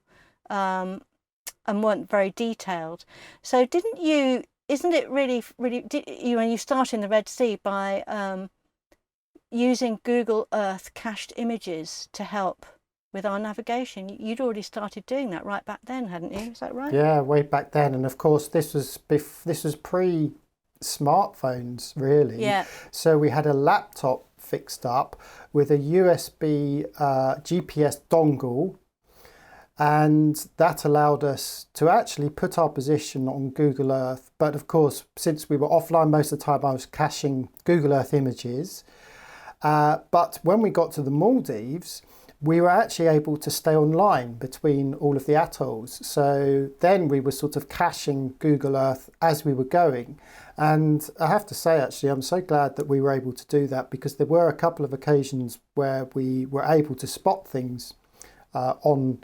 And weren't very detailed. So isn't it really, when you start in the Red Sea by using Google Earth cached images to help with our navigation? You'd already started doing that right back then, hadn't you? Is that right? Yeah, way back then. And of course, this was pre-smartphones, really. Yeah. So we had a laptop fixed up with a USB GPS dongle, and that allowed us to actually put our position on Google Earth. But of course, since we were offline most of the time, I was caching Google Earth images. But when we got to the Maldives, we were actually able to stay online between all of the atolls. So then we were sort of caching Google Earth as we were going. And I have to say, actually, I'm so glad that we were able to do that, because there were a couple of occasions where we were able to spot things on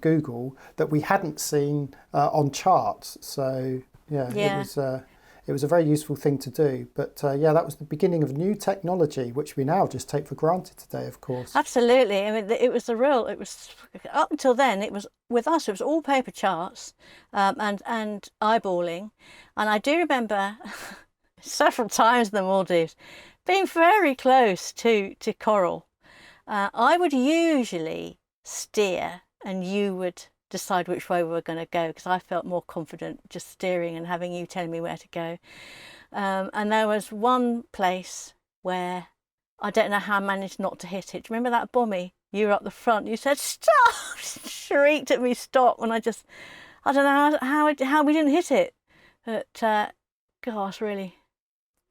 Google that we hadn't seen on charts. So it was a very useful thing to do. But that was the beginning of new technology, which we now just take for granted today, of course. Absolutely. I mean, it was up until then, it was with us, it was all paper charts and eyeballing. And I do remember several times in the Maldives being very close to coral. I would usually steer and you would decide which way we were going to go, because I felt more confident just steering and having you telling me where to go. And there was one place where I don't know how I managed not to hit it. Do you remember that bommy? You were up the front. You said, stop! Shrieked at me, stop. And I don't know how we didn't hit it. But gosh, really.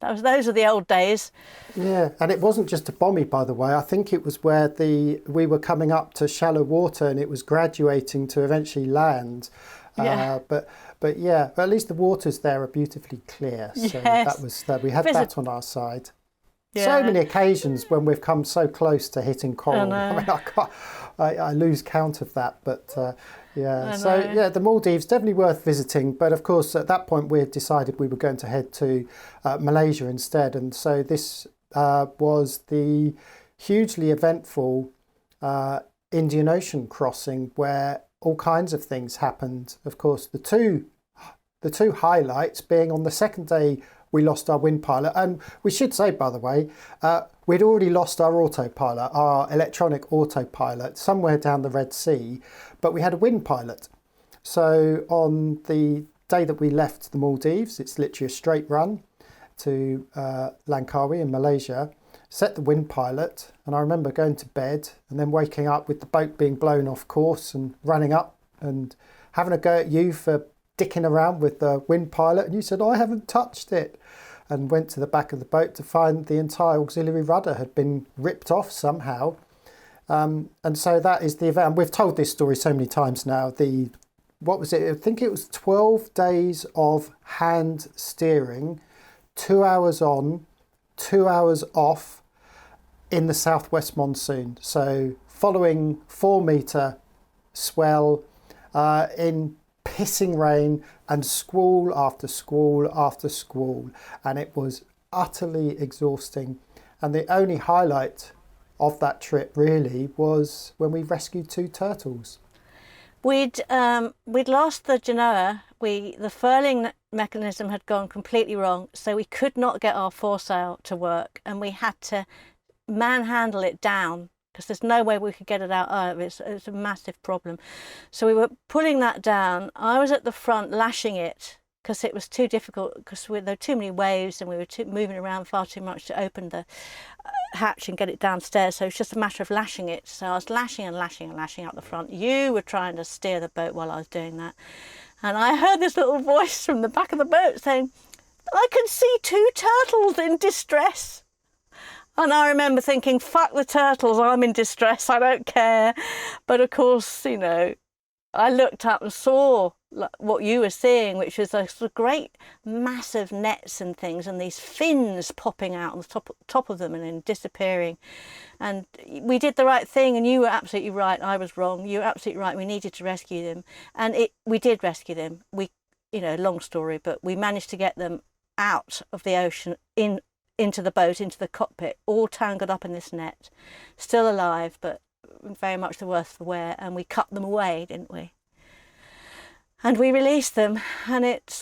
Those are the old days. Yeah, and it wasn't just a bommy, by the way. I think it was where we were coming up to shallow water and it was graduating to eventually land. Yeah. But at least the waters there are beautifully clear. So Yes. we had that on our side. Yeah. So many occasions when we've come so close to hitting coral. I know. I mean, I lose count of that, but Yeah, I so know. yeah, the Maldives definitely worth visiting, but of course at that point we had decided we were going to head to Malaysia instead, and so this was the hugely eventful Indian Ocean crossing where all kinds of things happened. Of course, the two highlights being on the second day we lost our wind pilot, and we should say, by the way, we'd already lost our autopilot, our electronic autopilot, somewhere down the Red Sea, but we had a wind pilot. So on the day that we left the Maldives, it's literally a straight run to Langkawi in Malaysia, set the wind pilot, and I remember going to bed and then waking up with the boat being blown off course and running up and having a go at you for dicking around with the wind pilot, and you said, I haven't touched it, and went to the back of the boat to find the entire auxiliary rudder had been ripped off somehow. And so that is the event. And we've told this story so many times now. What was it? I think it was 12 days of hand steering, 2 hours on, 2 hours off in the southwest monsoon. So following 4-metre swell in pissing rain and squall after squall after squall, and it was utterly exhausting. And the only highlight of that trip really was when we rescued 2 turtles. We'd lost the genoa. The furling mechanism had gone completely wrong, so we could not get our foresail to work, and we had to manhandle it down because there's no way we could get it out of it. It's a massive problem. So we were pulling that down. I was at the front lashing it because it was too difficult, because there were too many waves and we were moving around far too much to open the hatch and get it downstairs. So it's just a matter of lashing it. So I was lashing and lashing and lashing out the front. You were trying to steer the boat while I was doing that. And I heard this little voice from the back of the boat saying, I can see 2 turtles in distress. And I remember thinking, fuck the turtles, I'm in distress, I don't care. But of course, I looked up and saw what you were seeing, which was those sort of great massive nets and things, and these fins popping out on the top of them and then disappearing. And we did the right thing, and you were absolutely right, I was wrong. You were absolutely right, we needed to rescue them. And we did rescue them. Long story, but we managed to get them out of the ocean into the boat, into the cockpit, all tangled up in this net, still alive, but very much the worse for wear. And we cut them away, didn't we? And we released them, and it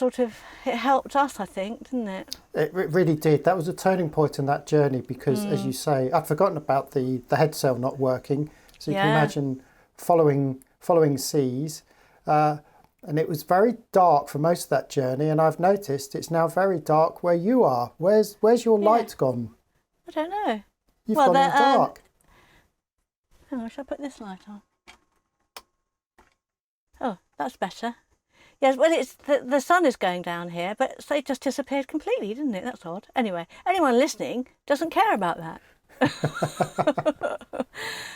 helped us, I think, didn't it? It really did. That was a turning point in that journey because, as you say, I'd forgotten about the head sail not working. So you can imagine following seas. And it was very dark for most of that journey, and I've noticed it's now very dark where you are. Where's your light gone? I don't know. You've gone in the dark. Hang on, shall I put this light on? Oh, that's better. Yes, well, it's the sun is going down here, but it just disappeared completely, didn't it? That's odd. Anyway, anyone listening doesn't care about that.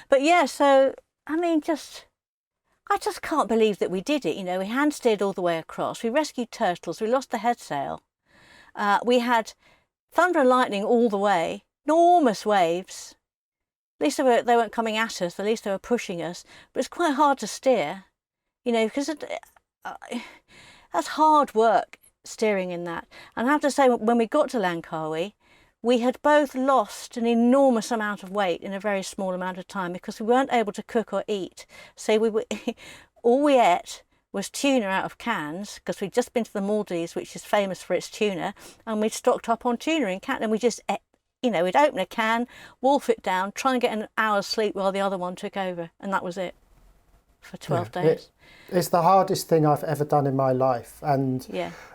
But yeah, so, I just can't believe that we did it. We hand steered all the way across. We rescued turtles. We lost the head sail. We had thunder and lightning all the way. Enormous waves. At least they weren't coming at us. At least they were pushing us. But it's quite hard to steer, because that's hard work steering in that. And I have to say, when we got to Langkawi, we had both lost an enormous amount of weight in a very small amount of time because we weren't able to cook or eat. So all we ate was tuna out of cans because we'd just been to the Maldives, which is famous for its tuna, and we'd stocked up on tuna in cans, and we just ate, we'd open a can, wolf it down, try and get an hour's sleep while the other one took over, and that was it for 12 days. It's the hardest thing I've ever done in my life, and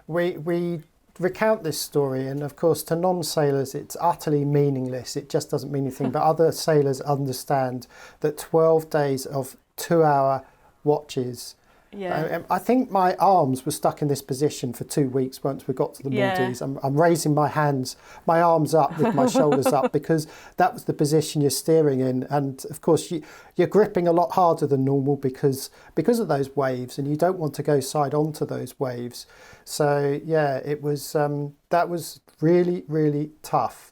we recount this story, and of course to non-sailors it's utterly meaningless, it just doesn't mean anything, but other sailors understand that 12 days of 2-hour watches. I think my arms were stuck in this position for 2 weeks once we got to the Maldives. I'm raising my arms up with my shoulders up because that was the position you're steering in, and of course you're gripping a lot harder than normal because of those waves, and you don't want to go side onto those waves. So it was that was really, really tough,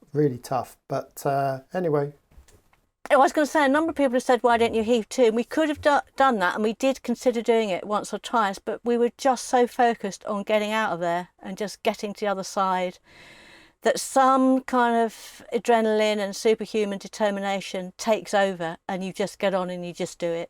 but anyway. I was going to say, a number of people have said, why don't you heave to? And we could have done that, and we did consider doing it once or twice, but we were just so focused on getting out of there and just getting to the other side that some kind of adrenaline and superhuman determination takes over, and you just get on and you just do it,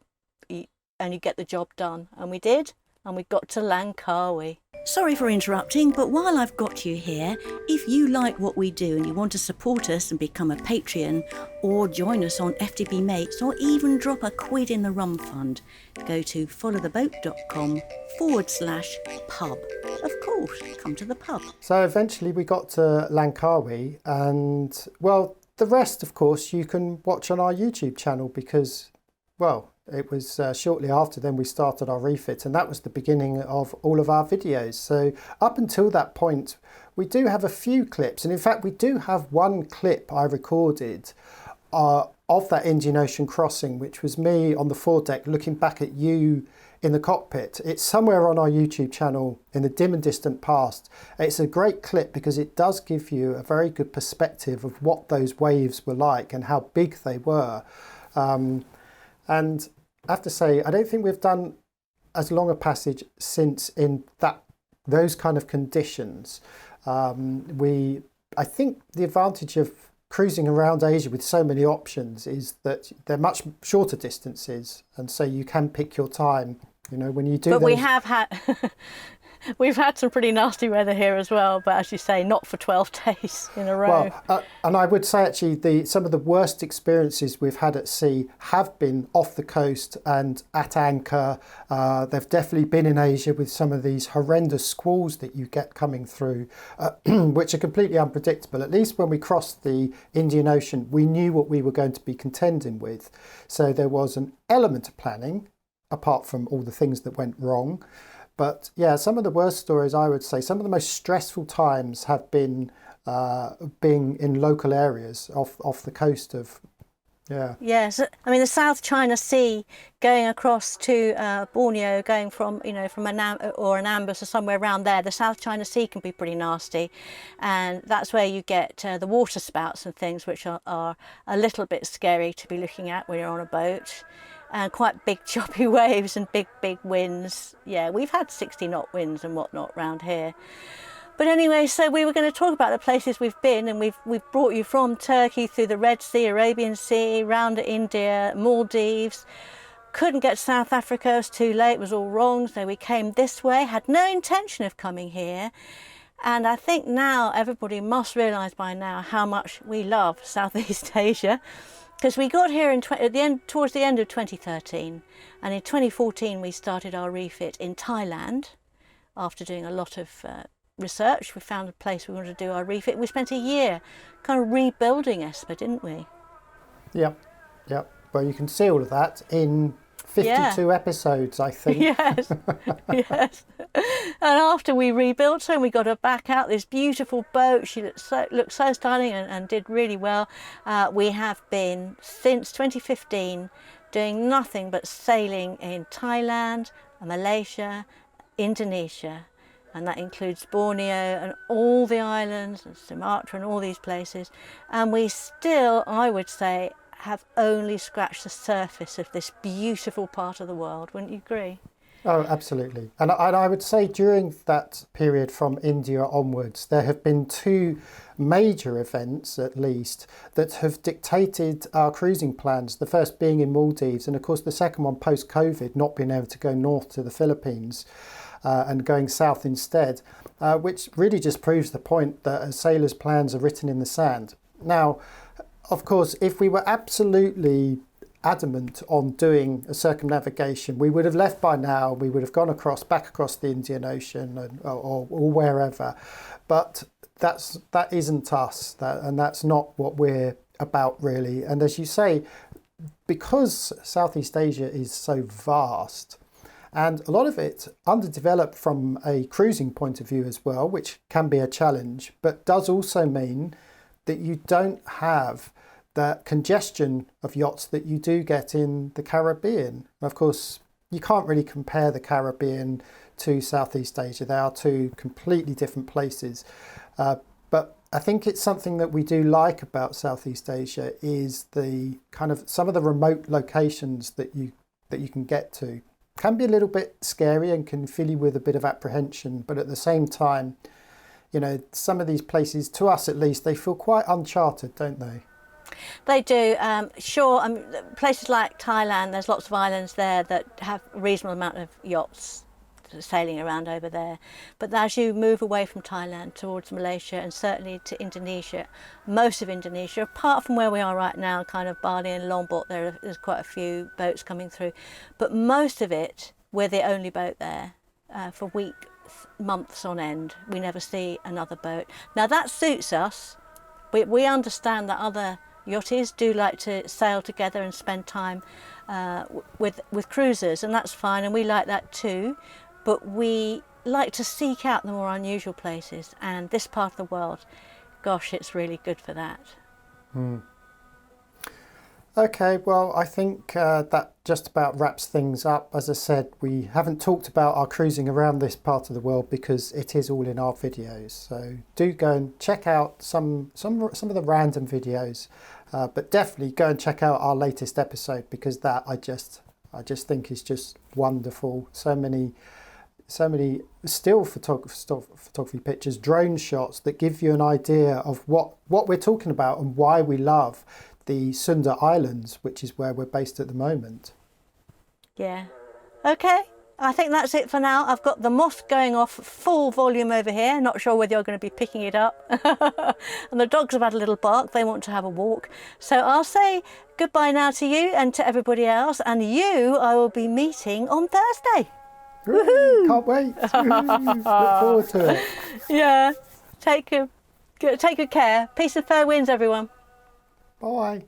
and you get the job done. And we did, and we got to Langkawi. Sorry for interrupting, but while I've got you here, if you like what we do and you want to support us and become a Patreon, or join us on FTP Mates, or even drop a quid in the rum fund, go to followtheboat.com/pub. Of course, come to the pub. So eventually we got to Langkawi, and well, the rest, of course, you can watch on our YouTube channel, because, well, it was shortly after then we started our refit, and that was the beginning of all of our videos. So up until that point, we do have a few clips, and in fact we do have one clip I recorded of that Indian Ocean crossing, which was me on the foredeck looking back at you in the cockpit. It's somewhere on our YouTube channel in the dim and distant past. It's a great clip because it does give you a very good perspective of what those waves were like and how big they were. And I have to say, I don't think we've done as long a passage since in those kind of conditions. I think the advantage of cruising around Asia with so many options is that they're much shorter distances, and so you can pick your time. You know, when you do. But we have had we've had some pretty nasty weather here as well. But as you say, not for 12 days in a row. Well, and I would say actually some of the worst experiences we've had at sea have been off the coast and at anchor. They've definitely been in Asia with some of these horrendous squalls that you get coming through, which are completely unpredictable. At least when we crossed the Indian Ocean, we knew what we were going to be contending with. So there was an element of planning, apart from all the things that went wrong. But yeah, some of the worst stories, I would say, some of the most stressful times have been being in local areas off the coast of, yeah. Yes, I mean the South China Sea, going across to Borneo, going from Anambas or somewhere around there, the South China Sea can be pretty nasty, and that's where you get the water spouts and things, which are a little bit scary to be looking at when you're on a boat. And quite big choppy waves and big winds. Yeah, we've had 60-knot winds and whatnot round here. But anyway, so we were going to talk about the places we've been, and we've brought you from Turkey through the Red Sea, Arabian Sea, round to India, Maldives. Couldn't get to South Africa, it was too late, it was all wrong, so we came this way, had no intention of coming here. And I think now everybody must realise by now how much we love Southeast Asia. Because we got here towards the end of 2013, and in 2014 we started our refit in Thailand. After doing a lot of research, we found a place we wanted to do our refit. We spent a year kind of rebuilding Espa, didn't we? Yep. Well, you can see all of that in 52 episodes, I think. Yes, yes. And after we rebuilt her and we got her back out, this beautiful boat, she looked so stunning and did really well. We have been, since 2015, doing nothing but sailing in Thailand, Malaysia, Indonesia, and that includes Borneo and all the islands and Sumatra and all these places. And we still, I would say, have only scratched the surface of this beautiful part of the world. Wouldn't you agree? Oh, absolutely. And I would say during that period from India onwards, there have been two major events, at least, that have dictated our cruising plans. The first being in Maldives, and of course the second one post-COVID, not being able to go north to the Philippines and going south instead, which really just proves the point that a sailor's plans are written in the sand. Now, of course, if we were absolutely adamant on doing a circumnavigation, we would have left by now. We would have gone back across the Indian Ocean or wherever. But that isn't us, and that's not what we're about, really. And as you say, because Southeast Asia is so vast, and a lot of it underdeveloped from a cruising point of view as well, which can be a challenge, but does also mean that you don't have the congestion of yachts that you do get in the Caribbean. Of course, you can't really compare the Caribbean to Southeast Asia. They are two completely different places. But I think it's something that we do like about Southeast Asia is the kind of some of the remote locations that you can get to can be a little bit scary and can fill you with a bit of apprehension. But at the same time, some of these places, to us at least, they feel quite uncharted, don't they? They do. Sure, places like Thailand, there's lots of islands there that have a reasonable amount of yachts sailing around over there. But as you move away from Thailand towards Malaysia and certainly to Indonesia, most of Indonesia, apart from where we are right now, kind of Bali and Lombok, there's quite a few boats coming through. But most of it, we're the only boat there for weeks, months on end. We never see another boat. Now that suits us. We understand that other yachties do like to sail together and spend time with cruisers, and that's fine, and we like that too. But we like to seek out the more unusual places, and this part of the world, gosh, it's really good for that. Okay, well, I think that just about wraps things up. As I said, we haven't talked about our cruising around this part of the world because it is all in our videos. So do go and check out some of the random videos, but definitely go and check out our latest episode because that I just think is just wonderful. So many still photography pictures, drone shots that give you an idea of what we're talking about and why we love the Sunda Islands, which is where we're based at the moment. Yeah. Okay, I think that's it for now. I've got the moth going off full volume over here. Not sure whether you're going to be picking it up. And the dogs have had a little bark. They want to have a walk. So I'll say goodbye now to you and to everybody else. And you, I will be meeting on Thursday. Woo-hoo! Can't wait. Look forward to it. Yeah. Take good care. Peace and fair winds, everyone. Bye.